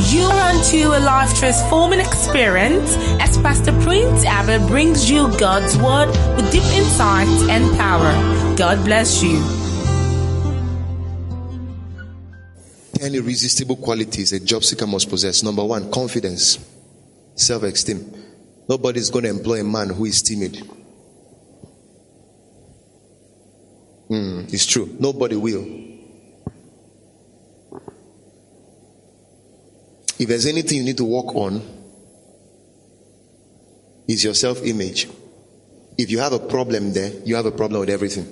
You run to a life transforming experience as Pastor Prince Abah brings you God's word with deep insight and power. God bless you. 10 irresistible qualities a job seeker must possess. Number 1, confidence, self-esteem. Nobody's going to employ a man who is timid. It's true. Nobody will. If there's anything you need to work on, is your self-image. If you have a problem there, you have a problem with everything.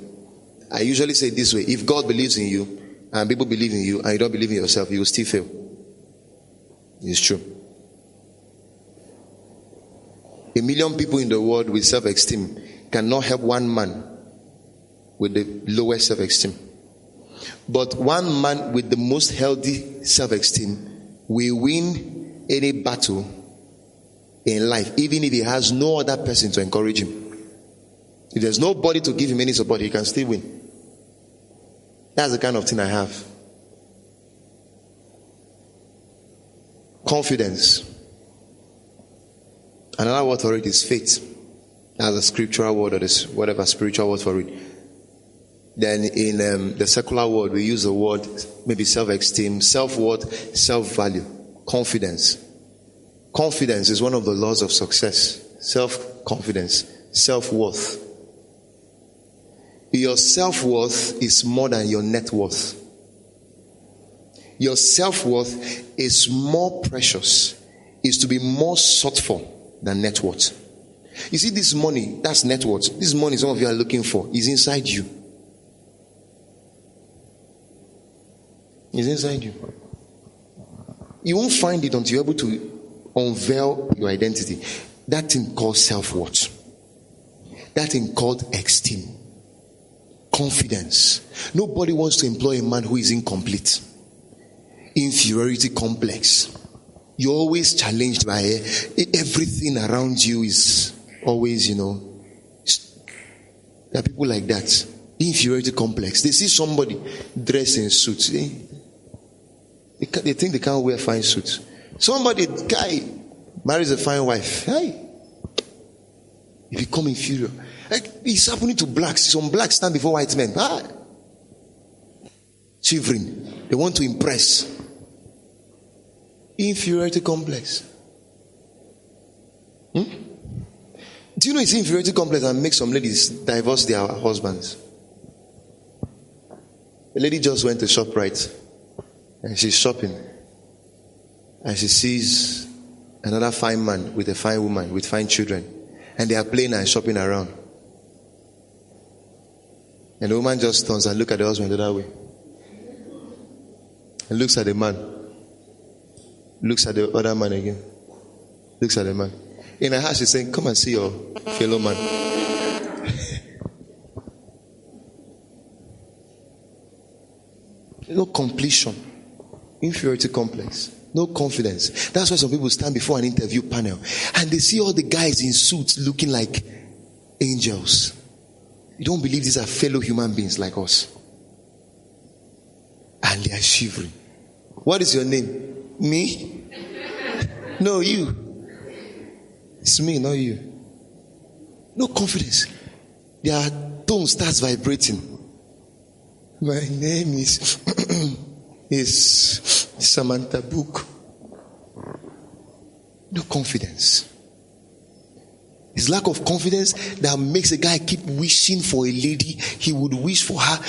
I usually say it this way: if God believes in you and people believe in you and you don't believe in yourself, you will still fail. It's true. 1 million people in the world with self-esteem cannot help one man with the lowest self-esteem. But one man with the most healthy self-esteem will win any battle in life, even if he has no other person to encourage him. If there's nobody to give him any support, he can still win. That's the kind of thing I have. Confidence. Another word for it is faith. That's a scriptural word, or this whatever spiritual word for it. Then in the secular world, we use the word maybe self-esteem, self-worth, self-value, confidence. Confidence is one of the laws of success. Self-confidence, self-worth. Your self-worth is more than your net worth. Your self-worth is more precious, is to be more sought for than net worth. You see, this money, that's net worth. This money some of you are looking for is inside you. It's inside you. You won't find it until you're able to unveil your identity. That thing called self-worth. That thing called esteem. Confidence. Nobody wants to employ a man who is incomplete. Inferiority complex. You're always challenged by everything around you is always, there are people like that. Inferiority complex. They see somebody dressed in suits. They think they can't wear fine suits. Guy marries a fine wife. Hey, you become inferior. It's happening to blacks. Some blacks stand before white men. Shivering. They want to impress. Inferiority complex. Do you know it's inferiority complex that makes some ladies divorce their husbands? A lady just went to ShopRite and she's shopping and she sees another fine man with a fine woman with fine children, and they are playing and shopping around. And the woman just turns and looks at the husband the other way and looks at the man, looks at the other man again, looks at the man. In her heart she's saying, come and see your fellow man. No completion, inferiority complex, no confidence. That's why some people stand before an interview panel and they see all the guys in suits looking like angels. You don't believe these are fellow human beings like us, and they are shivering. What is your name? Me? No, you. It's me, not you. No confidence. Their tone starts vibrating. My name is Samantha Book. No confidence. It's lack of confidence that makes a guy keep wishing for a lady. He would wish for her.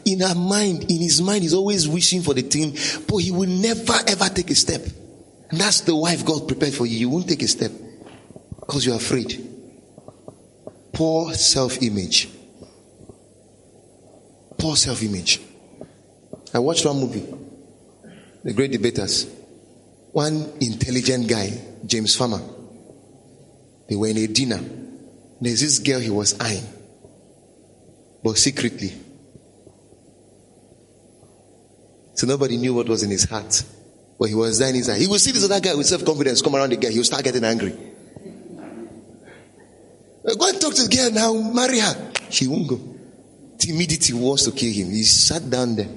In her mind, in his mind, he's always wishing for the thing, but he will never ever take a step. And that's the wife God prepared for you. You won't take a step because you're afraid. Poor self-image. Poor self-image. I watched one movie, The Great Debaters. One intelligent guy, James Farmer. They were in a dinner. There's this girl he was eyeing, but secretly. So nobody knew what was in his heart. But he was there in his eye. He would see this other guy with self-confidence come around the girl. He would start getting angry. Go and talk to the girl now. Marry her. He won't go. Timidity wants to kill him. He sat down there.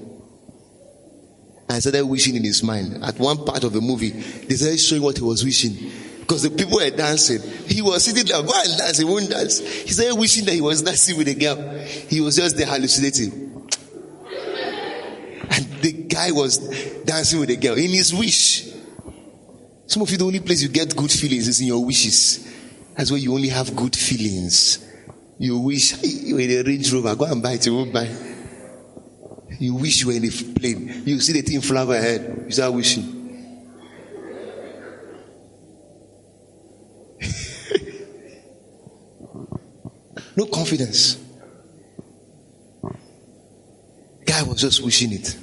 and started wishing in his mind. At one part of the movie, they started showing what he was wishing. Because the people were dancing. He was sitting there, go and dance, he won't dance. He started wishing that he was dancing with a girl. He was just there hallucinating. And the guy was dancing with a girl in his wish. Some of you, the only place you get good feelings is in your wishes. That's where you only have good feelings. You wish you were in a Range Rover, go and buy it, you won't buy. You wish you were in a plane. You see the thing fly overhead, you start wishing. No confidence. Guy was just wishing it.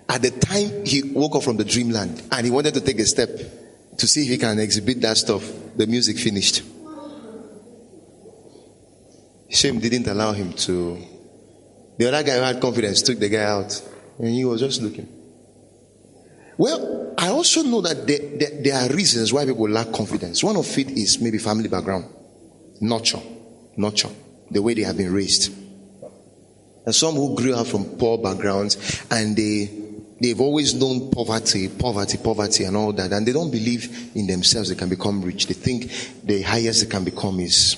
At the time he woke up from the dreamland and he wanted to take a step to see if he can exhibit that stuff, the music finished. Shame didn't allow him to. The other guy who had confidence took the guy out and he was just looking. Well, I also know that there are reasons why people lack confidence. One of it is maybe family background, nurture, the way they have been raised. And some who grew up from poor backgrounds and they've always known poverty and all that, and they don't believe in themselves they can become rich. They think the highest they can become is.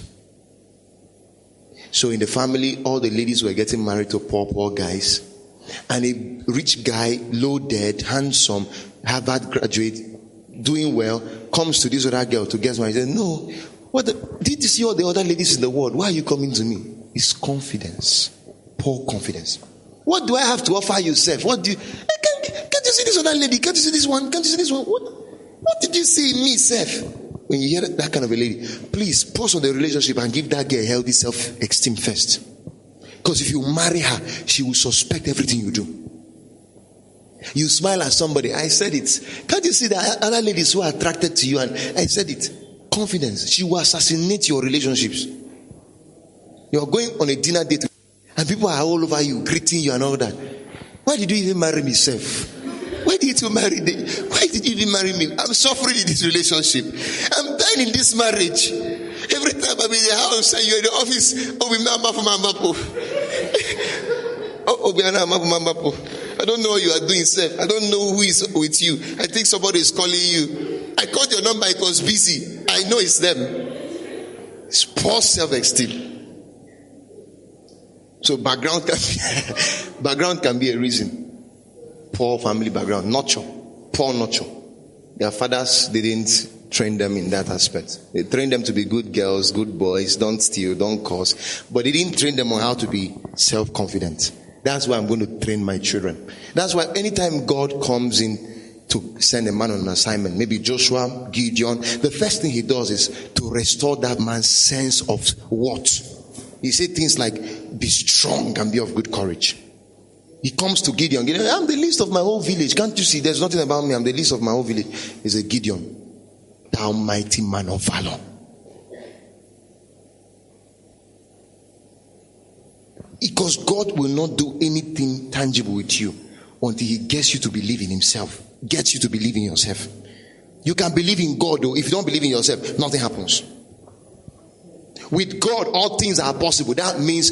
So in the family, all the ladies were getting married to poor guys, and a rich guy, loaded, handsome, Harvard graduate, doing well, comes to this other girl to get married. He says, no, did you see all the other ladies in the world? Why are you coming to me? It's confidence. Poor confidence. What do I have to offer you, Seth? What do you... Can't you see this other lady? Can't you see this one? Can't you see this one? What did you see in me, Seth? When you hear that kind of a lady, please pause on the relationship and give that girl healthy self-esteem first. Because if you marry her, she will suspect everything you do. You smile at somebody. I said it. Can't you see that other ladies who are attracted to you? And I said it. Confidence. She will assassinate your relationships. You're going on a dinner date and people are all over you, greeting you and all that. Why did you even marry me, Seth? Why did you even marry me? I'm suffering in this relationship. I'm dying in this marriage. Every time I'm in the house and you're in the office, I don't know what you are doing, Seth. I don't know who is with you. I think somebody is calling you. I called your number, it was busy. I know it's them. It's poor self-esteem. So background can be a reason. Poor family background, poor nurture. Their fathers didn't train them in that aspect. They trained them to be good girls, good boys, don't steal, don't curse. But they didn't train them on how to be self-confident. That's why I'm going to train my children. That's why anytime God comes in to send a man on an assignment, maybe Joshua, Gideon, the first thing he does is to restore that man's sense of what? He said things like, be strong and be of good courage. He comes to Gideon. I'm the least of my whole village. Can't you see? There's nothing about me. I'm the least of my whole village. He said, Gideon, thou mighty man of valor. Because God will not do anything tangible with you until he gets you to believe in himself. Gets you to believe in yourself. You can believe in God, though. If you don't believe in yourself, nothing happens. With God, all things are possible. That means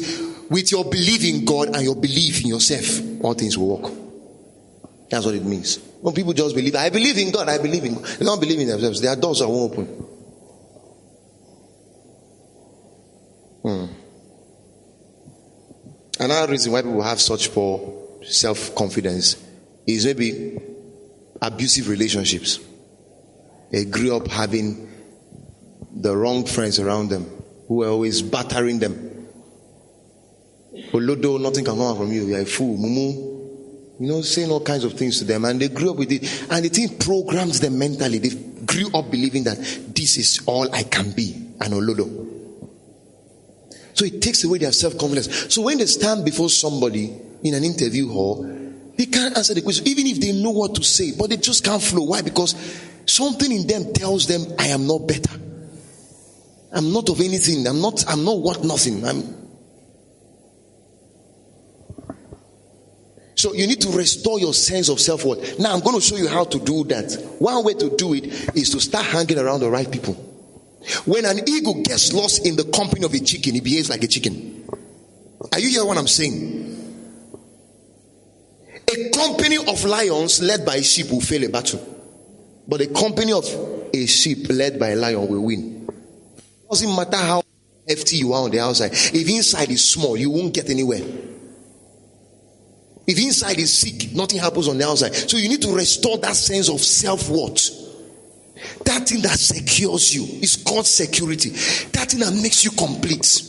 with your belief in God and your belief in yourself, all things will work. That's what it means. When people just believe, I believe in God, I believe in God. They don't believe in themselves. Their doors are won't open. Another reason why people have such poor self-confidence is maybe abusive relationships. They grew up having the wrong friends around them who were always battering them. Olodo, nothing can come out from you. You're a fool. Mumu. Saying all kinds of things to them. And they grew up with it. And the thing programs them mentally. They grew up believing that this is all I can be. An Olodo. So it takes away their self-confidence. So when they stand before somebody in an interview hall, they can't answer the question, even if they know what to say, but they just can't flow. Why? Because something in them tells them, I am not better. I'm not of anything. I'm not worth nothing. So you need to restore your sense of self-worth. Now I'm going to show you how to do that. One way to do it is to start hanging around the right people. When an eagle gets lost in the company of a chicken, he behaves like a chicken. Are you hearing what I'm saying? A company of lions led by a sheep will fail a battle. But a company of a sheep led by a lion will win. It doesn't matter how hefty you are on the outside. If inside is small, you won't get anywhere. If inside is sick, nothing happens on the outside. So you need to restore that sense of self-worth. That thing that secures you is called security. That thing that makes you complete.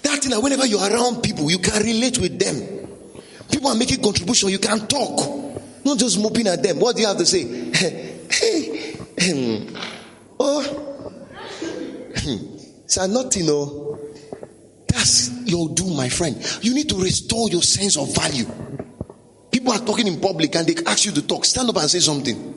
That thing that whenever you're around people, you can relate with them. People are making contribution, you can talk. Not just moping at them. What do you have to say? So nothing, that's your doom, my friend. You need to restore your sense of value. People are talking in public and they ask you to talk. Stand up and say something.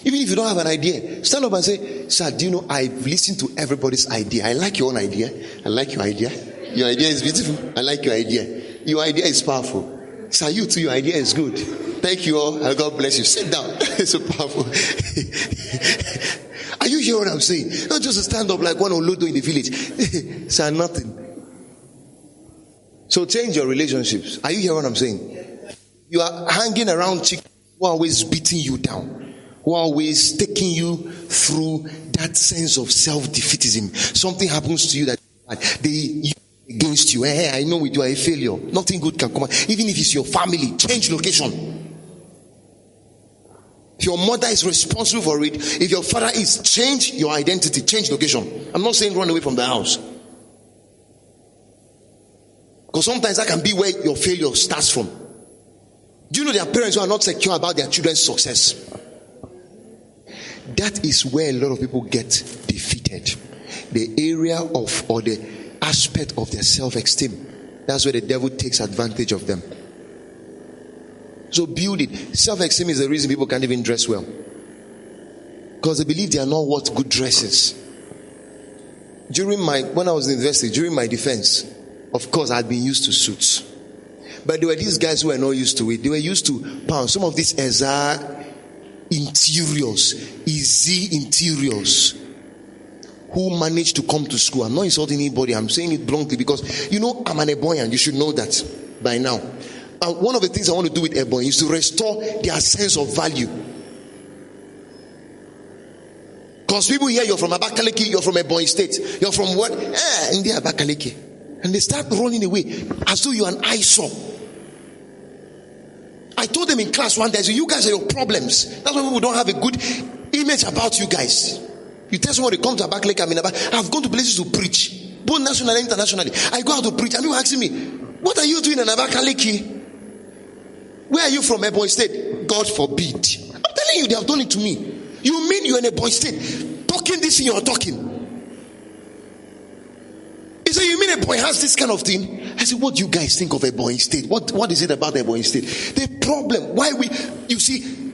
Even if you don't have an idea, stand up and say, sir, do you know I've listened to everybody's idea. I like your own idea. I like your idea. Your idea is beautiful. I like your idea. Your idea is powerful. Sir, you too, your idea is good. Thank you all, and God bless you. Sit down. It's so powerful. Are you hearing what I'm saying? Not just to stand up like one Olodo in the village. Sir, nothing. So change your relationships. Are you hearing what I'm saying? You are hanging around chicks who are always beating you down, who are always taking you through that sense of self-defeatism. Something happens to you that they use against you. Hey, I know you are a failure. Nothing good can come out. Even if it's your family, change location. If your mother is responsible for it, if your father is, change your identity, change location. I'm not saying run away from the house. Because sometimes that can be where your failure starts from. Do you know there are parents who are not secure about their children's success? That is where a lot of people get defeated. The area of, or the aspect of their self-esteem. That's where the devil takes advantage of them. So build it. Self-esteem is the reason people can't even dress well. Because they believe they are not worth good dresses. When I was in university, during my defense, of course I had been used to suits. But there were these guys who were not used to it. They were used to pounds. Some of these Ezra interiors, easy interiors, who managed to come to school. I'm not insulting anybody. I'm saying it bluntly because, I'm an Eboyan. You should know that by now. One of the things I want to do with Eboyan is to restore their sense of value. Because people here, you're from Abakaliki, you're from Ebonyi State, you're from what? India, Abakaliki. And they start running away as though you're an eyesore. I told them in class one day, so you guys are your problems. That's why people don't have a good image about you guys. You tell someone to come to Abakaliki, I've gone to places to preach, both nationally and internationally. I go out to preach, and people asking me, what are you doing in Abakaliki? Where are you from, Ebonyi State? God forbid. I'm telling you, they have done it to me. You mean you're in Ebonyi State? Talking this thing you're talking. He said, you mean Ebonyi has this kind of thing? I said, what do you guys think of Ebonyi State? What is it about Ebonyi State? The problem,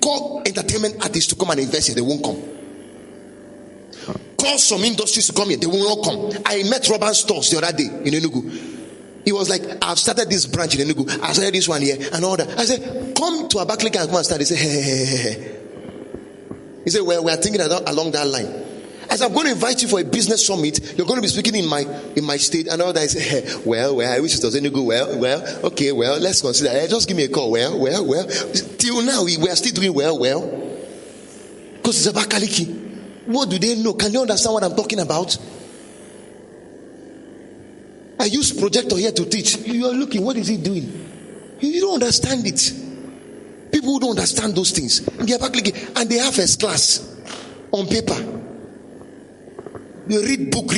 call entertainment artists to come and invest here, they won't come. Call some industries to come here, they will not come. I met Robert Stores the other day in Enugu. He was like, I've started this branch in Enugu, I started this one here, and all that. I said, come to Abakaliki and come and start. He said, hey. He said, well, we are thinking along that line. I said, I'm going to invite you for a business summit. You're going to be speaking in my state. And all that. I said, hey, well, I wish it was Enugu. Well, okay, let's consider. Hey, just give me a call. Well. Till now, we are still doing well. Because it's Abakaliki. What do they know? Can they understand what I'm talking about? I use projector here to teach. You are looking, what is he doing? You don't understand it. People who don't understand those things. They are Abakaliki, and they have first class on paper. They read book,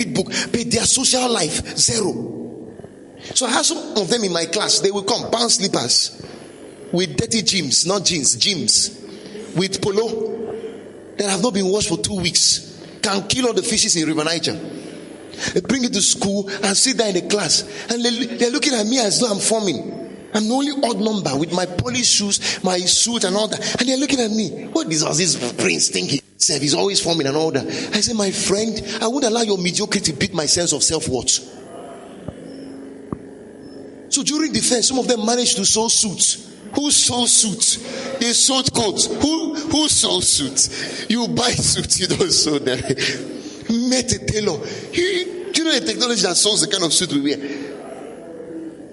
but their social life, zero. So I have some of them in my class. They will come, pound slippers, with dirty gyms, not jeans, gyms, with polo that have not been washed for 2 weeks, can kill all the fishes in River Niger. They bring it to school and sit there in the class, and they're looking at me as though I'm forming. I'm the only odd number with my polished shoes, my suit and all that, and they're looking at me. What is this prince thinking? He's always forming and all that. I said, my friend, I wouldn't allow your mediocrity to beat my sense of self-worth. So during defense, some of them managed to sew suits. Who sews suits? They sewed coats. Who sews suits? You buy suits, you don't sew them. Met a tailor. Do you know the technology that sews the kind of suit we wear?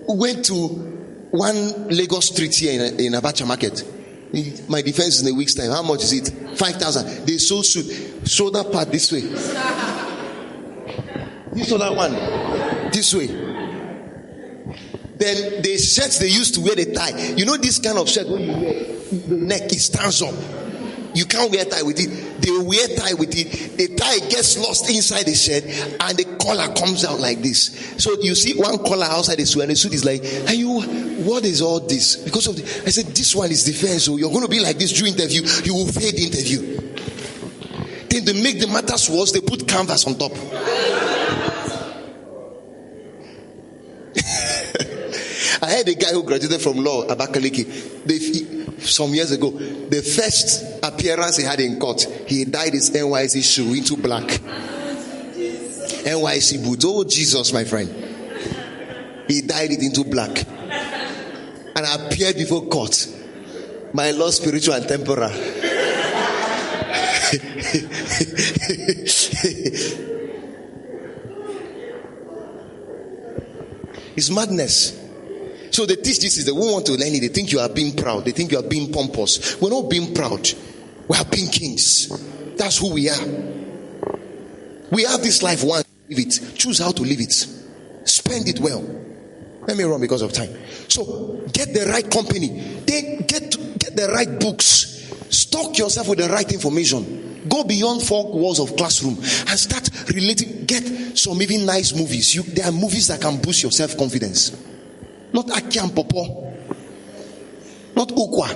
Went to one Lagos street here in Abacha market. My defense in a week's time. How much is it? 5,000. They sold suit. Shoulder part this way. You saw that one this way. Then the shirts they used to wear the tie. You know this kind of shirt when you wear the neck it stands up. You can't wear tie with it. They wear tie with it. The tie gets lost inside the shirt and the collar comes out like this. So you see one collar outside the suit and the suit is like, "Are you? What is all this?" Because of I said, "This one is defense. So you're going to be like this during interview. You will fail the interview." Then to make the matters worse, they put canvas on top. I had a guy who graduated from law, Abakaliki, some years ago. The first appearance he had in court, he dyed his NYC shoe into black. NYC boots. Oh, Jesus, my friend. He dyed it into black. And appeared before court. My Lord, spiritual and temporal. It's madness. So they teach this is they won't want to learn it. They think you are being proud. They think you are being pompous. We're not being proud. We are being kings. That's who we are. We have this life once. Live it. Choose how to live it. Spend it well. Let me run because of time. So get the right company. Then get the right books. Stock yourself with the right information. Go beyond 4 walls of classroom and start relating. Get some even nice movies. There are movies that can boost your self-confidence. Not Aki and Popo. Not Ukwa.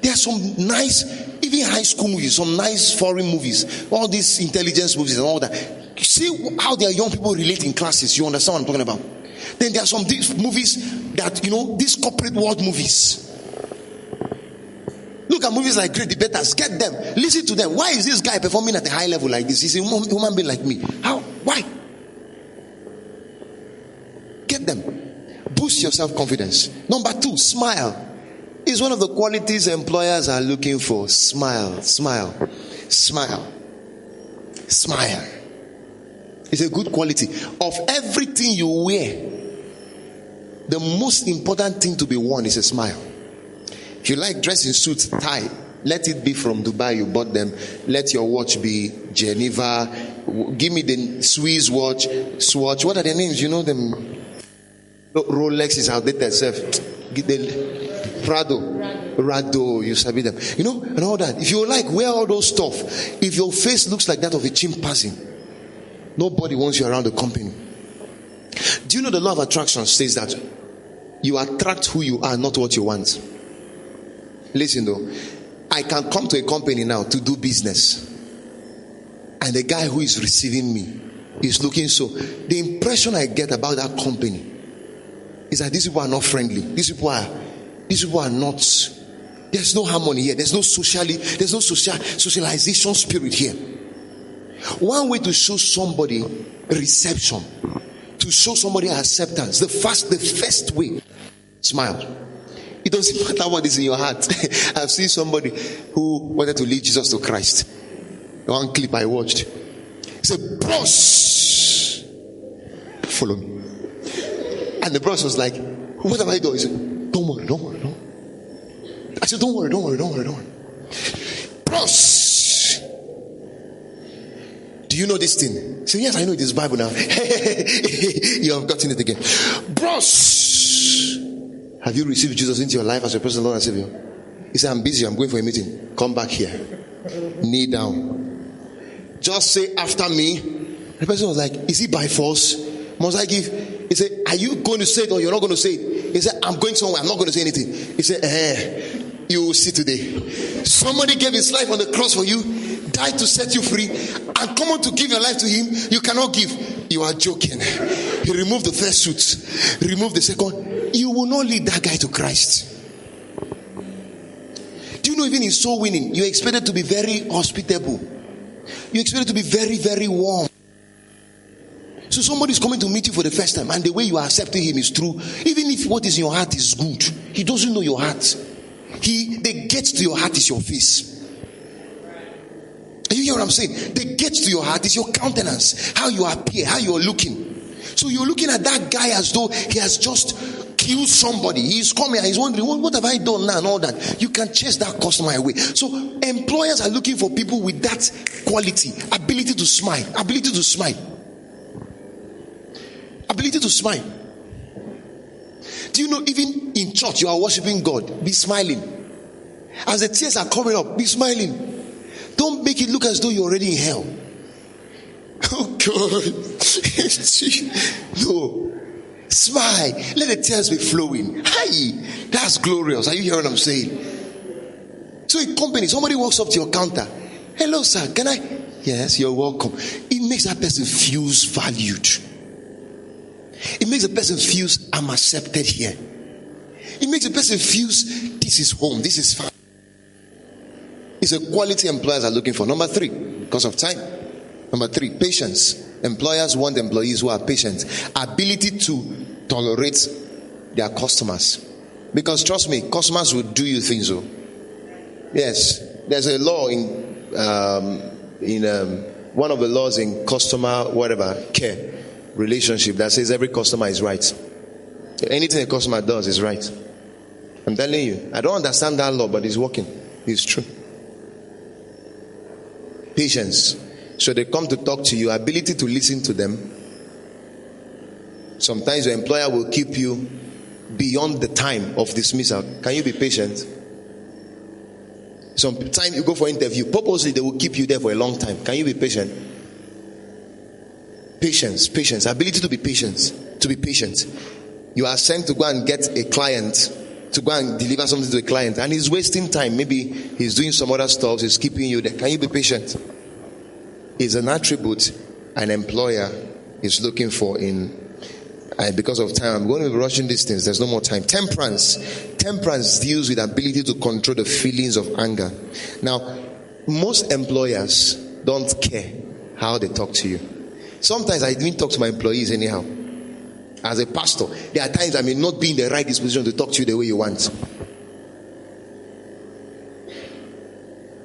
There are some nice, even high school movies, some nice foreign movies, all these intelligence movies and all that. You see how their young people relate in classes. You understand what I'm talking about? Then there are some movies that, these corporate world movies. Look at movies like Great Debaters. Get them. Listen to them. Why is this guy performing at a high level like this? He's a human being like me. How? Why? Get them. Boost your self-confidence. Number 2, smile. Is one of the qualities employers are looking for. Smile, smile, smile, smile. It's a good quality. Of everything you wear, the most important thing to be worn is a smile. If you like dressing suits, tie, let it be from Dubai. You bought them. Let your watch be Geneva. Give me the Swiss watch, Swatch. What are their names? You know them. Rolex is outdated self. Rado, you sabi them. And all that. If you like, wear all those stuff. If your face looks like that of a chimpanzee, nobody wants you around the company. Do you know the law of attraction says that you attract who you are, not what you want? Listen though, I can come to a company now to do business, and the guy who is receiving me is looking so. The impression I get about that company is that these people are not friendly. These people are not. There's no harmony here. There's no socialization spirit here. One way to show somebody reception, to show somebody acceptance, the first way, smile. It doesn't matter what is in your heart. I've seen somebody who wanted to lead Jesus to Christ. One clip I watched. He said, "Boss, follow me." And the boss was like, "What am I doing?" He said, don't worry. I said, don't worry. Boss, do you know this thing? He said, "Yes, I know it is Bible now." You have gotten it again. Boss, have you received Jesus into your life as your personal Lord and Savior? He said, "I'm busy. I'm going for a meeting." Come back here. Kneel down. Just say after me. The person was like, "Is it by force? Must I give?" He said, "Are you going to say it or you're not going to say it?" He said, "I'm going somewhere. I'm not going to say anything." He said, "You will see today. Somebody gave his life on the cross for you, died to set you free, and come on to give your life to him. You cannot give. You are joking." He removed the first suit, removed the second. You will not lead that guy to Christ. Do you know, even in soul winning, you're expected to be very hospitable. You're expected to be very, very warm. So somebody's coming to meet you for the first time, and the way you are accepting him is true. Even if what is in your heart is good, he doesn't know your heart. The gate to your heart is your face. You hear what I'm saying? The gate to your heart is your countenance, how you appear, how you are looking. So you're looking at that guy as though he has just killed somebody. He's coming and he's wondering, what have I done now and all that. You can chase that customer away. So employers are looking for people with that quality, ability to smile, ability to smile. Ability to smile. Do you know, even in church, you are worshiping God, be smiling. As the tears are coming up, be smiling. Don't make it look as though you're already in hell. Oh God. No. Smile. Let the tears be flowing. Hi. That's glorious. Are you hearing what I'm saying? So in company, somebody walks up to your counter. Hello, sir. Can I? Yes, you're welcome. It makes that person feel valued. It makes the person feel I'm accepted here. It makes the person feel this is home. This is fine. It's a quality employers are looking for. Number 3, because of time. Number 3, patience. Employers want employees who are patient. Ability to tolerate their customers. Because trust me, customers will do you things. Oh. Yes. There's a law in one of the laws in customer care relationship that says every customer is right. Anything a customer does is right. I'm telling you. I don't understand that law, but it's working. It's true. Patience. So they come to talk to you, ability to listen to them. Sometimes your employer will keep you beyond the time of dismissal. Can you be patient? Sometimes you go for interview, purposely they will keep you there for a long time. Can you be patient? Patience, ability to be patient. You are sent to go and get a client, to go and deliver something to a client, and he's wasting time. Maybe he's doing some other stuff, he's keeping you there. Can you be patient? It's an attribute an employer is looking for in, because of time, I'm going to be rushing these things, there's no more time. Temperance deals with ability to control the feelings of anger. Now, most employers don't care how they talk to you. Sometimes I even talk to my employees anyhow. As a pastor, there are times I may not be in the right disposition to talk to you the way you want.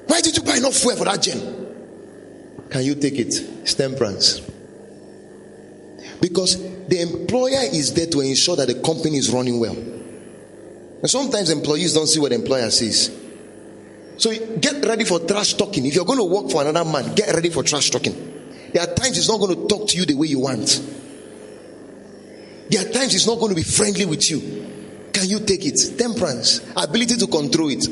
Why did you buy enough fuel for that gen? Can you take it? It's temperance. Because the employer is there to ensure that the company is running well. And sometimes employees don't see what the employer sees. So get ready for trash talking. If you're going to work for another man, get ready for trash talking. There are times he's not going to talk to you the way you want. There are times he's not going to be friendly with you. Can you take it? Temperance. Ability to control it.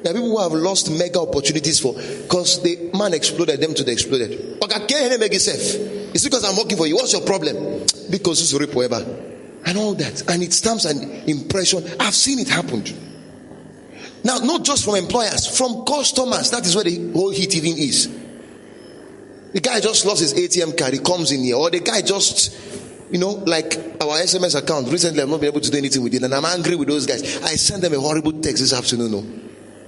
There are people who have lost mega opportunities because the man exploded them to the exploded. It's because I'm working for you. What's your problem? Because it's rape forever. And all that. And it stamps an impression. I've seen it happen. Now, not just from employers, from customers. That is where the whole heat even is. The guy just lost his ATM card. He comes in here. Or the guy just, like our SMS account. Recently, I've not been able to do anything with it. And I'm angry with those guys. I sent them a horrible text this afternoon. No.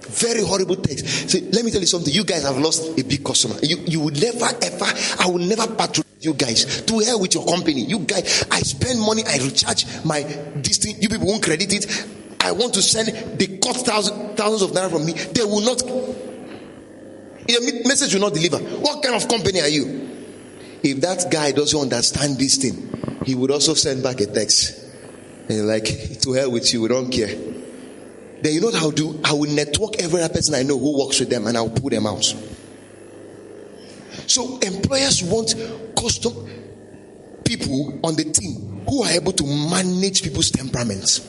Very horrible text. So let me tell you something. You guys have lost a big customer. You would never ever, I will never patronize you guys. To hell with your company. You guys, I spend money, I recharge my this thing. You people won't credit it. I want to send, they cut thousands of naira from me. They will not, your message will not deliver. What kind of company are you? If that guy doesn't understand this thing, he would also send back a text. And you're like, to hell with you, we don't care. Then you know what I'll do? I will network every other person I know who works with them and I'll pull them out. So employers want custom people on the team who are able to manage people's temperaments.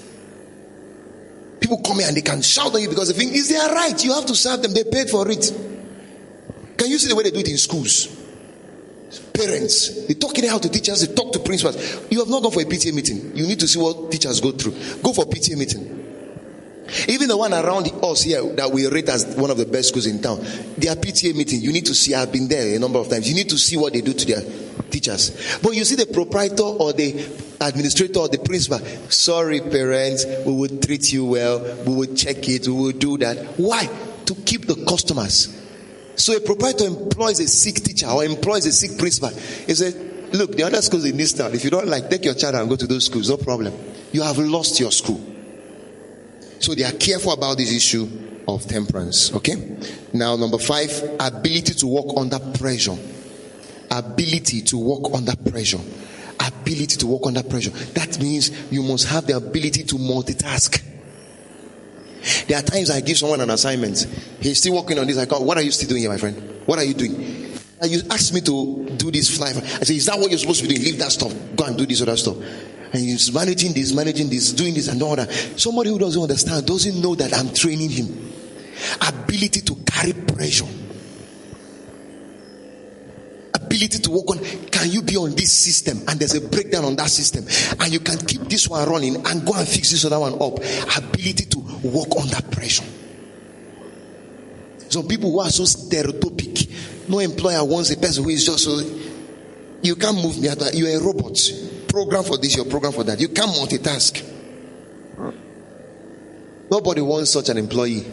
People come here and they can shout on you because they think it's their right. You have to serve them. They paid for it. Can you see the way they do it in schools? Parents, they talk in how to teachers, they talk to principals. You have not gone for a PTA meeting. You need to see what teachers go through. Go for PTA meeting. Even the one around us here that we rate as one of the best schools in town, their PTA meeting, you need to see. I've been there a number of times. You need to see what they do to their teachers. But you see the proprietor or the administrator or the principal, sorry parents, we will treat you well, we will check it, we will do that. Why? To keep the customers. So a proprietor employs a sick teacher or employs a sick principal. He said, look, the other schools in this town, if you don't like, take your child and go to those schools, no problem. You have lost your school. So they are careful about this issue of temperance. Okay? Now, number 5, ability to work under pressure. Ability to work under pressure. ability to work under pressure. That means you must have the ability to multitask. There are times I give someone an assignment. He's still working on this. I go, what are you still doing here, my friend? What are you doing? And you asked me to do this fly. I say, is that what you're supposed to be doing? Leave that stuff. Go and do this other stuff. And he's managing this, doing this and all that. Somebody who doesn't understand, doesn't know that I'm training him. Ability to carry pressure. Ability to work on, can you be on this system and there's a breakdown on that system and you can keep this one running and go and fix this other one up. Ability to work under pressure. Some people who are so stereotypic, no employer wants a person who is just so, you can't move me, you're a robot. Program for this, you're program for that. You can't multitask. Nobody wants such an employee.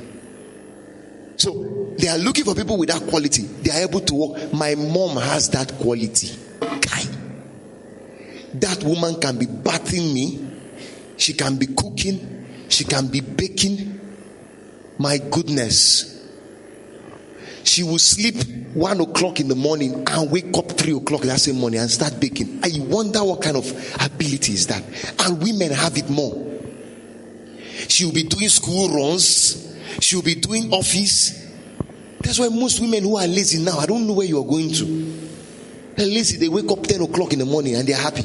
So they are looking for people with that quality. They are able to work. My mom has that quality. That woman can be bathing me. She can be cooking. She can be baking. My goodness. She will sleep 1 o'clock in the morning and wake up 3 o'clock that same morning and start baking. I wonder what kind of ability is that. And women have it more. She will be doing school runs. She will be doing office. That's why most women who are lazy now, I don't know where you are going to. They're lazy. They wake up 10 o'clock in the morning and they're happy.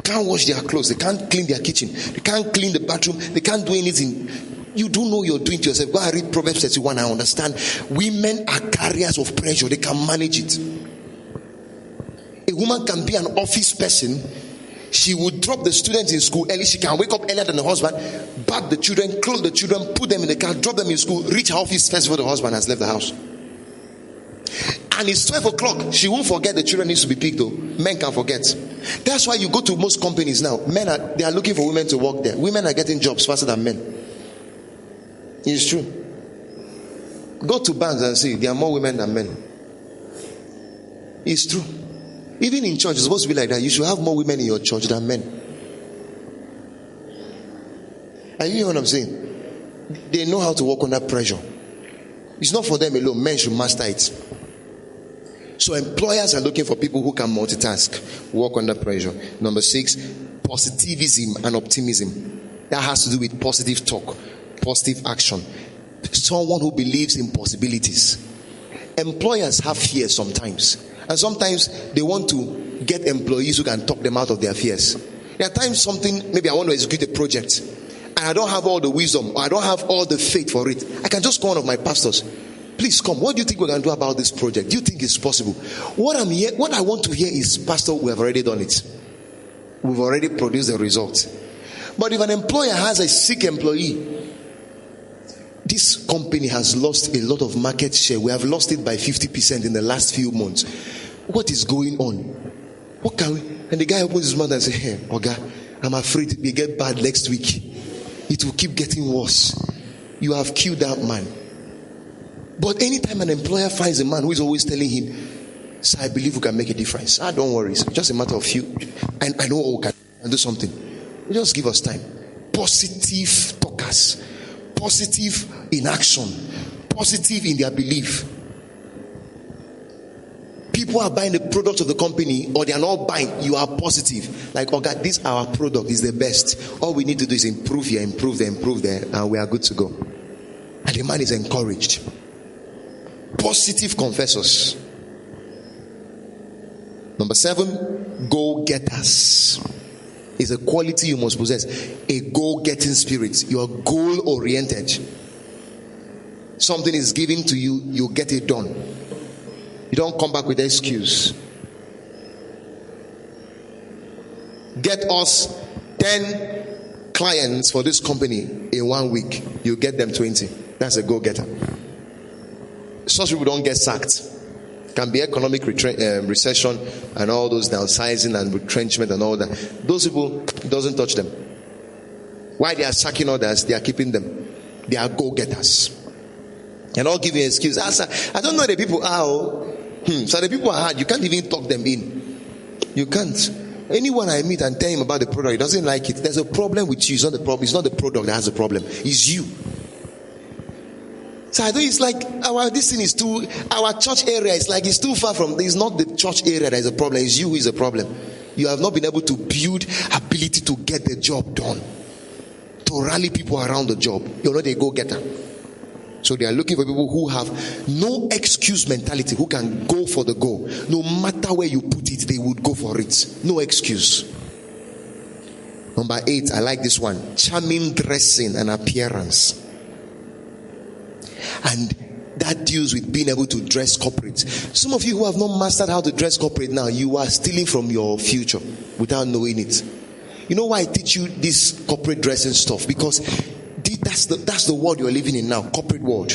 Can't wash their clothes. They can't clean their kitchen. They can't clean the bathroom. They can't do anything. You don't know you're doing to yourself. Go and read Proverbs 31 and understand. Women are carriers of pressure. They can manage it. A woman can be an office person. She would drop the students in school early. She can wake up earlier than the husband, bath the children, clothe the children, put them in the car, drop them in school, reach her office first before the husband has left the house. And it's 12 o'clock. She won't forget the children needs to be picked though. Men can forget. That's why you go to most companies now. They are looking for women to work there. Women are getting jobs faster than men. It's true. Go to banks and see. There are more women than men. It's true. Even in church, it's supposed to be like that. You should have more women in your church than men. Are you hearing what I'm saying? They know how to work under pressure. It's not for them alone. Men should master it. So employers are looking for people who can multitask, work under pressure. Number 6, positivism and optimism. That has to do with positive talk, positive action. Someone who believes in possibilities. Employers have fears sometimes. And sometimes they want to get employees who can talk them out of their fears. There are times maybe I want to execute a project and I don't have all the wisdom or I don't have all the faith for it. I can just call one of my pastors. Please come. What do you think we're going to do about this project? Do you think it's possible? What I want to hear is, Pastor, we have already done it. We've already produced the results. But if an employer has a sick employee, this company has lost a lot of market share. We have lost it by 50% in the last few months. What is going on? What can we? And the guy opens his mouth and says, hey, Oga, I'm afraid it will get bad next week. It will keep getting worse. You have killed that man. But anytime an employer finds a man who is always telling him, sir, I believe we can make a difference. Don't worry. It's just a matter of you. And I know we can do something. Just give us time. Positive talkers. Positive in action. Positive in their belief. People are buying the product of the company or they are not buying. You are positive. Like, oh God, this our product is the best. All we need to do is improve here, improve there, improve there, and we are good to go. And the man is encouraged. Positive confessors. Number 7, go-getters. Is a quality you must possess. A goal-getting spirit. You are goal-oriented. Something is given to you, you get it done. You don't come back with an excuse. Get us 10 clients for this company in 1 week. You get them 20. That's a go-getter. Such people don't get sacked. Can be economic recession and all those downsizing and retrenchment and all that. Those people, it doesn't touch them. Why they are sacking others, they are keeping them. They are go-getters. And all giving an excuse. I don't know the people are. So the people are hard. You can't even talk them in. You can't. Anyone I meet and tell him about the product, he doesn't like it. There's a problem with you. It's not the problem. It's not the product that has the problem. It's you. So I know it's like our church area is like it's too far from. It's not the church area that is a problem. It's you who is a problem. You have not been able to build ability to get the job done, to rally people around the job. You're not a go-getter. So they are looking for people who have no excuse mentality, who can go for the goal. No matter where you put it, they would go for it. No excuse. Number 8, I like this one. Charming dressing and appearance. And that deals with being able to dress corporate. Some of you who have not mastered how to dress corporate now, you are stealing from your future without knowing it. You know why I teach you this corporate dressing stuff? Because that's the world you're living in now, corporate world.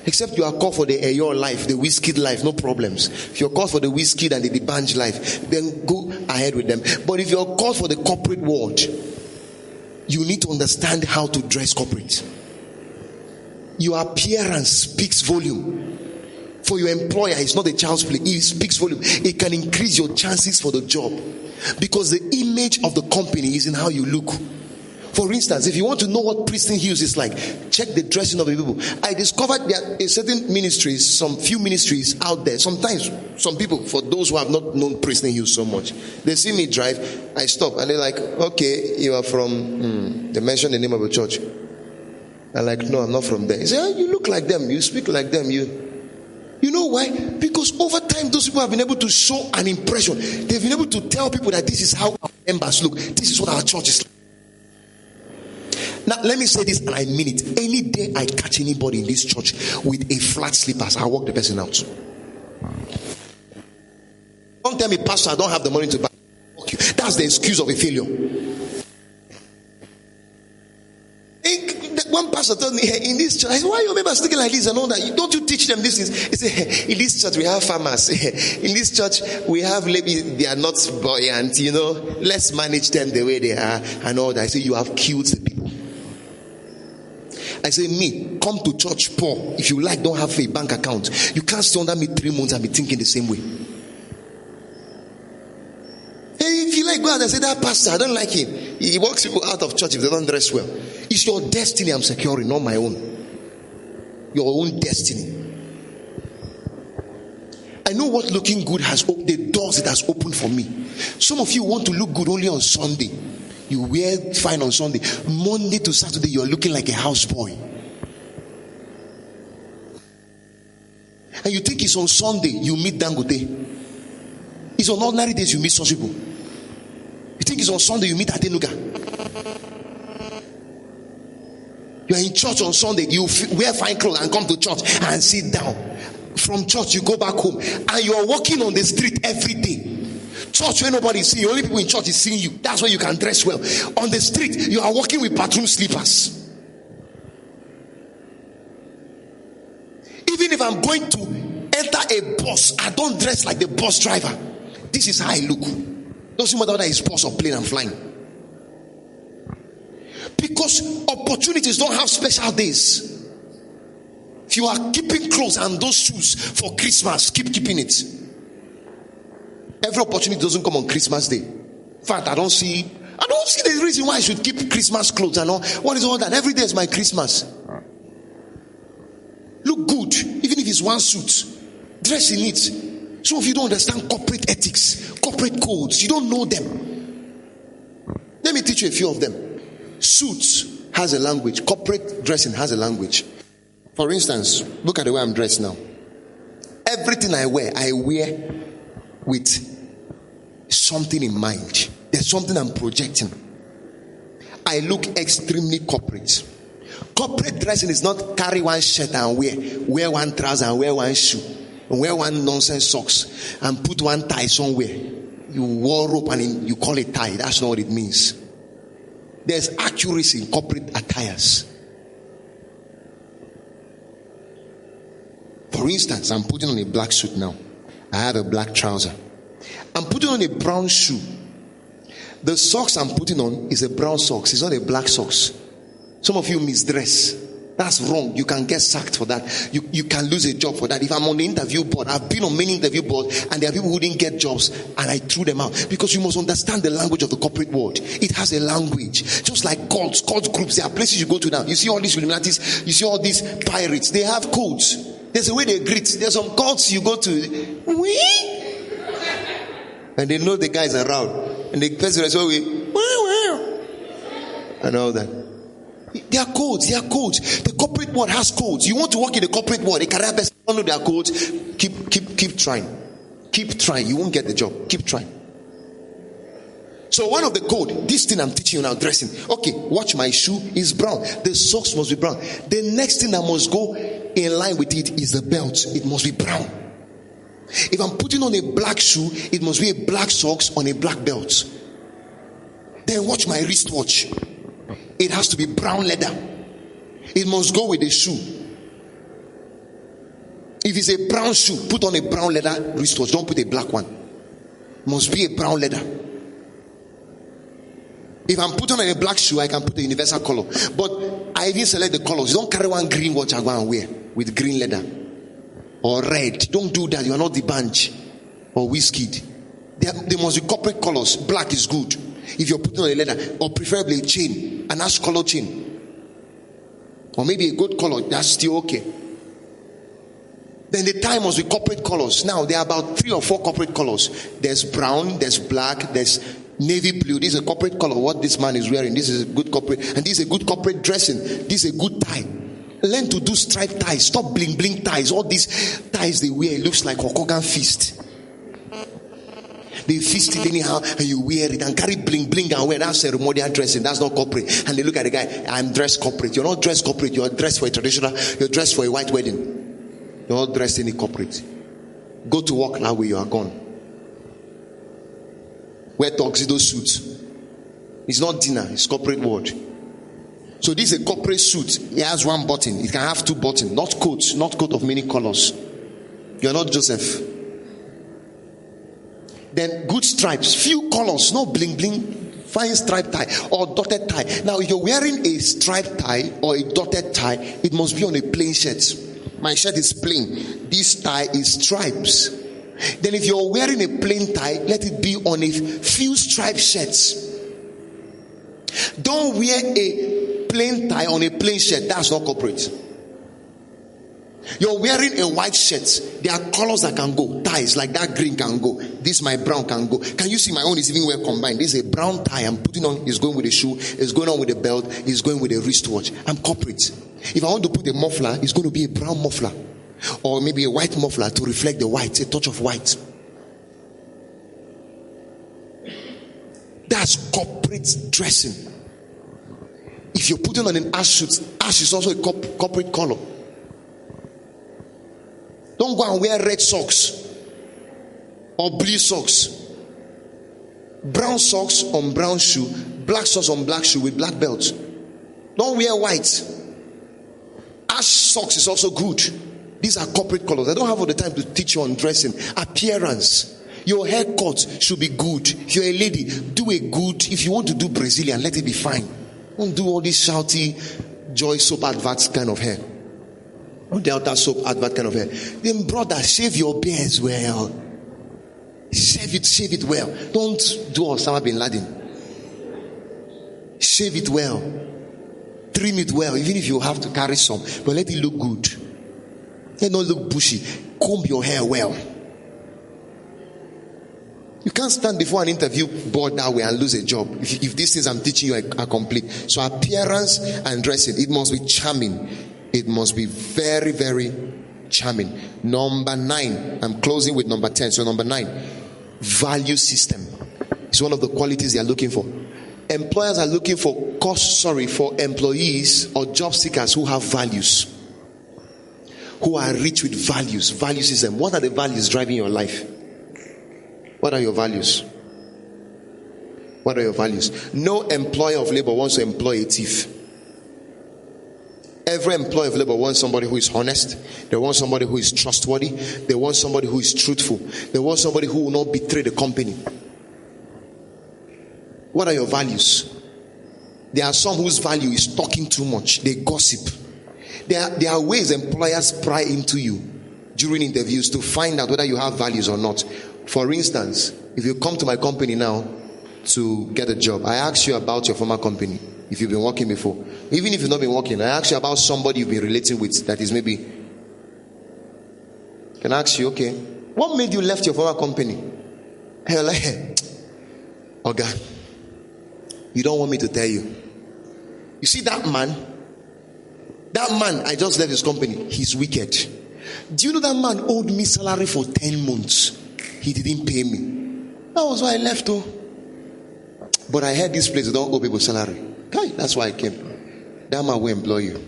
Except you are called for the Ayor life, the whiskey life, no problems. If you're called for the whiskey and the Debange life, then go ahead with them. But if you're called for the corporate world, you need to understand how to dress corporate. Your appearance speaks volume. For your employer, it's not a child's play. It speaks volume. It can increase your chances for the job. Because the image of the company is in how you look. For instance, if you want to know what Pristine Hills is like, check the dressing of the people. I discovered there are certain ministries, some few ministries out there. Sometimes, some people, for those who have not known Pristine Hills so much, they see me drive, I stop, and they're like, okay, you are from, they mention the name of a church. I'm like, no, I'm not from there. They say, oh, you look like them, you speak like them, you know why? Because over time, those people have been able to show an impression. They've been able to tell people that this is how our members look. This is what our church is like. Now, let me say this, and I mean it. Any day I catch anybody in this church with a flat slippers, I'll walk the person out. Don't tell me, Pastor, I don't have the money to buy. That's the excuse of a failure. One pastor told me, hey, in this church, I said, why are your members thinking like this and all that? Don't you teach them this? He said, hey, in this church we have farmers. In this church we have, maybe they are not buoyant, let's manage them the way they are and all that. I say, you have killed the people. I say, me, come to church poor. If you like, don't have a bank account. You can't stay under me 3 months and be thinking the same way. Hey, if you like, go out and say, that pastor, I don't like him. He walks people out of church if they don't dress well. It's your destiny I'm securing, not my own. Your own destiny. I know what looking good has opened, the doors it has opened for me. Some of you want to look good only on Sunday. You wear fine on Sunday. Monday to Saturday, you're looking like a houseboy. And you think it's on Sunday you meet Dangote. It's on ordinary days you meet such people. You think it's on Sunday you meet Adenuga. You are in church on Sunday, you wear fine clothes and come to church and sit down. From church you go back home and you are walking on the street every day. Church where nobody is seeing you, only people in church is seeing you. That's why you can dress well. On the street you are walking with bathroom slippers. Even if I'm going to enter a bus, I don't dress like the bus driver. This is how I look. Doesn't matter whether it's bus or plane I'm flying. Because opportunities don't have special days. If you are keeping clothes and those shoes for Christmas, keep keeping it. Every opportunity doesn't come on Christmas Day. In fact, I don't see the reason why I should keep Christmas clothes and all. What is all that? Every day is my Christmas. Look good, even if it's one suit. Dress in it. Some of you don't understand corporate ethics, corporate codes. You don't know them. Let me teach you a few of them. Suits has a language. Corporate dressing has a language. For instance, look at the way I'm dressed now. Everything I wear with something in mind. There's something I'm projecting. I look extremely corporate. Corporate dressing is not carry one shirt and wear one trouser and wear one shoe, and wear one nonsense socks and put one tie somewhere. You wore rope and you call it tie. That's not what it means. There's accuracy in corporate attires. For instance, I'm putting on a black suit now. I have a black trouser. I'm putting on a brown shoe. The socks I'm putting on is a brown socks. It's not a black socks. Some of you misdress. That's wrong. You can get sacked for that. You can lose a job for that. If I'm on the interview board, I've been on many interview boards and there are people who didn't get jobs and I threw them out. Because you must understand the language of the corporate world. It has a language. Just like cult groups. There are places you go to now. You see all these Illuminatis, you see all these pirates. They have codes. There's a way they greet. There's some cults you go to. And they know the guys around. And the person is always, and all that. There are codes. The corporate world has codes. You want to work in the corporate world, a career person don't know their codes. Keep trying. Keep trying. You won't get the job. Keep trying. So one of the code, this thing I'm teaching you now, dressing. Okay, watch, my shoe is brown. The socks must be brown. The next thing that must go in line with it is the belt. It must be brown. If I'm putting on a black shoe, it must be a black socks on a black belt. Then watch my wristwatch. It has to be brown leather. It must go with the shoe. If it's a brown shoe, put on a brown leather wristwatch. Don't put a black one. It must be a brown leather. If I'm putting on a black shoe, I can put a universal color. But I even select the colors. You don't carry one green watch I go and wear with green leather. Or red. Don't do that. You are not the bunch. Or Wizkid. They must be corporate colors. Black is good. If you're putting on a leather. Or preferably a chain. An ash color chain. Or maybe a gold color. That's still okay. Then the tie must be corporate colors. Now there are about 3 or 4 corporate colors. There's brown. There's black. There's navy blue. This is a corporate color. What this man is wearing. This is a good corporate. And this is a good corporate dressing. This is a good tie. Learn to do striped ties. Stop bling bling ties. All these ties they wear, it looks like a Kogan fist. They fist it anyhow and you wear it and carry bling bling and wear. That's ceremonial dressing. That's not corporate. And they look at the guy, I'm dressed corporate. You're not dressed corporate. You're dressed for a traditional. You're dressed for a white wedding. You're not dressed in a corporate. Go to work now where you are gone. Wear tuxedo suits. It's not dinner. It's corporate world. So this is a corporate suit. It has 1 button. It can have 2 buttons. Not coats. Not coat of many colors. You're not Joseph. Then good stripes. Few colors. No bling bling. Fine striped tie or dotted tie. Now if you're wearing a striped tie or a dotted tie, it must be on a plain shirt. My shirt is plain. This tie is stripes. Then if you're wearing a plain tie, let it be on a few striped shirts. Don't wear a plain tie on a plain shirt. That's not corporate. You're wearing a white shirt. There are colors that can go. Ties like that green can go. This my brown can go. Can you see my own is even well combined? This is a brown tie I'm putting on. It's going with a shoe. It's going on with a belt. It's going with a wristwatch. I'm corporate. If I want to put a muffler, it's going to be a brown muffler. Or maybe a white muffler to reflect the white. A touch of white. That's corporate dressing. If you're putting on an ash suit, ash is also a corporate color. Don't go and wear red socks or blue socks. Brown socks on brown shoe, black socks on black shoe with black belts. Don't wear white. Ash socks is also good. These are corporate colors. I don't have all the time to teach you on dressing. Appearance. Your haircut should be good. If you're a lady, do a good. If you want to do Brazilian, let it be fine. Don't do all this shouty Joy soap adverts kind of hair. Or Delta soap advert kind of hair. Then brother, shave your beard as well. Shave it well. Don't do Osama bin Laden. Shave it well. Trim it well, even if you have to carry some. But let it look good. Let it not look bushy. Comb your hair well. You can't stand before an interview board that way and lose a job. If these things I'm teaching you are complete. So appearance and dressing, it must be charming. It must be very, very charming. Number 9. I'm closing with number 10. So number 9. Value system. It's one of the qualities they are looking for. Employers are looking for employees or job seekers who have values. Who are rich with values. Value system. What are the values driving your life? What are your values? What are your values? No employer of labor wants to employ a thief. Every employer of labor wants somebody who is honest. They want somebody who is trustworthy. They want somebody who is truthful. They want somebody who will not betray the company. What are your values? There are some whose value is talking too much. They gossip. There are ways employers pry into you during interviews to find out whether you have values or not. For instance, if you come to my company now to get a job, I ask you about your former company. If you've been working before, even if you've not been working, I ask you about somebody you've been relating with that is maybe. Can I ask you, okay, what made you left your former company? You're like, okay, you don't want me to tell you. You see that man, I just left his company. He's wicked. Do you know that man owed me salary for 10 months? He didn't pay me. That was why I left too. But I heard this place, they don't owe people salary. Okay, that's why I came. That man will employ you.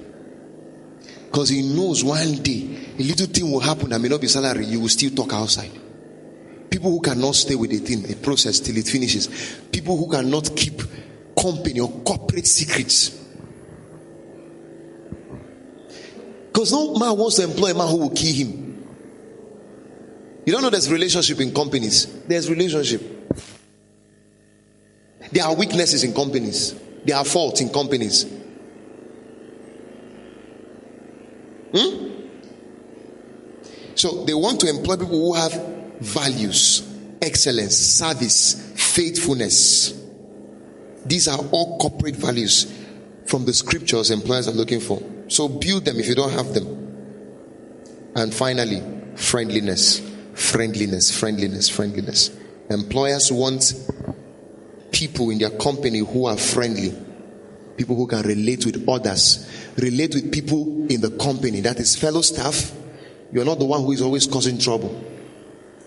Because he knows one day a little thing will happen that may not be salary, you will still talk outside. People who cannot stay with a thing, a process till it finishes. People who cannot keep company or corporate secrets. Because no man wants to employ a man who will kill him. You don't know there's relationship in companies. There's relationship. There are weaknesses in companies. There are faults in companies. So they want to employ people who have values, excellence, service, faithfulness. These are all corporate values from the scriptures employers are looking for. So build them if you don't have them. And finally, friendliness. Employers want people in their company who are friendly. People who can relate with others. Relate with people in the company. That is fellow staff. You're not the one who is always causing trouble.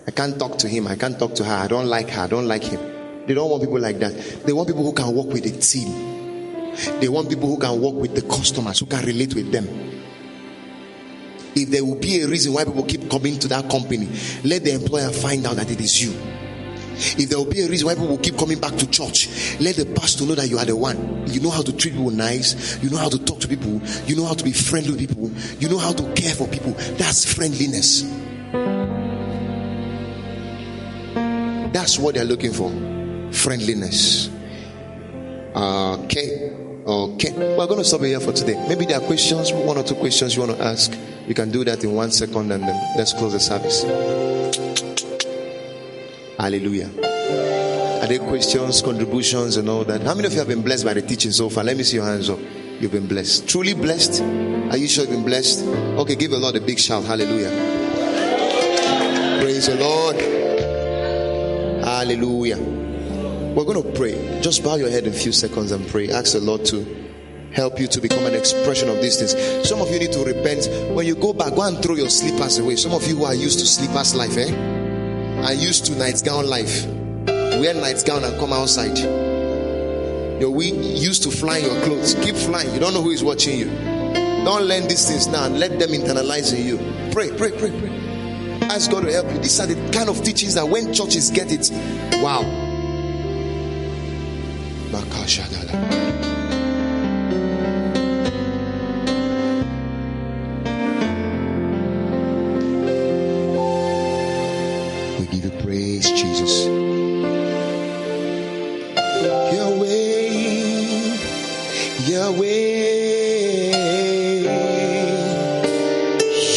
I can't talk to him. I can't talk to her. I don't like her. I don't like him. They don't want people like that. They want people who can work with a team. They want people who can work with the customers, who can relate with them. If there will be a reason why people keep coming to that company, let the employer find out that it is you. If there will be a reason why people will keep coming back to church, let the pastor know that you are the one. You know how to treat people nice. You know how to talk to people. You know how to be friendly with people. You know how to care for people. That's friendliness. That's what they're looking for. Friendliness. Okay. We're going to stop here for today. Maybe there are questions, one or two questions you want to ask. You can do that in 1 second and then let's close the service. Hallelujah. Are there questions, contributions and all that? How many of you have been blessed by the teaching so far? Let me see your hands up. You've been blessed. Truly blessed? Are you sure you've been blessed? Okay, give the Lord a big shout. Hallelujah. Praise the Lord. Hallelujah. We're going to pray. Just bow your head in a few seconds and pray. Ask the Lord to help you to become an expression of these things. Some of you need to repent. When you go back, go and throw your slippers away. Some of you who are used to slippers life, are used to nightgown life. Wear nightgown and come outside. You're used to flying your clothes. Keep flying. You don't know who is watching you. Don't learn these things now and let them internalize in you. Pray. Ask God to help you. These are the kind of teachings that when churches get it, wow. We give you praise, Jesus. Yahweh,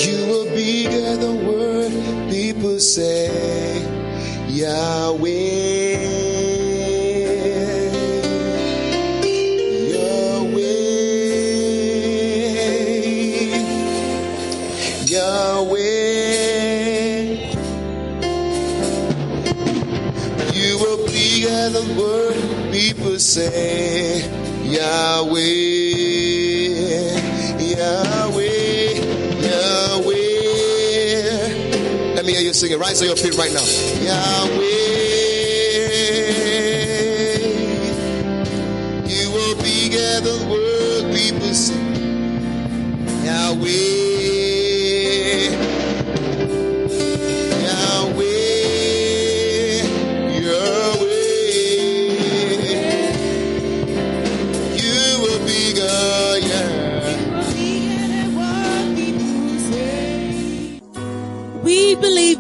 you are bigger than what people say. Yahweh. People say Yahweh, Yahweh, Yahweh. Let me hear you sing it. Rise on your feet right now. Yahweh, you are bigger than what people say. Yahweh.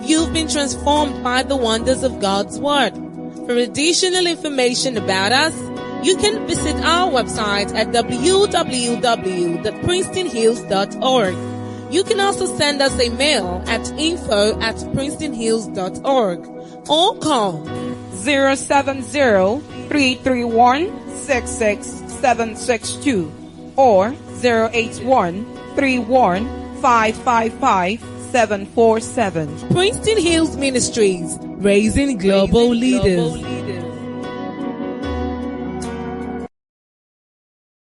You've been transformed by the wonders of God's Word. For additional information about us, you can visit our website at www.princetonhills.org. You can also send us a mail at info@princetonhills.org or call 070-331-66762 or 081-31-555 747. Princeton Hills Ministries, raising global leaders.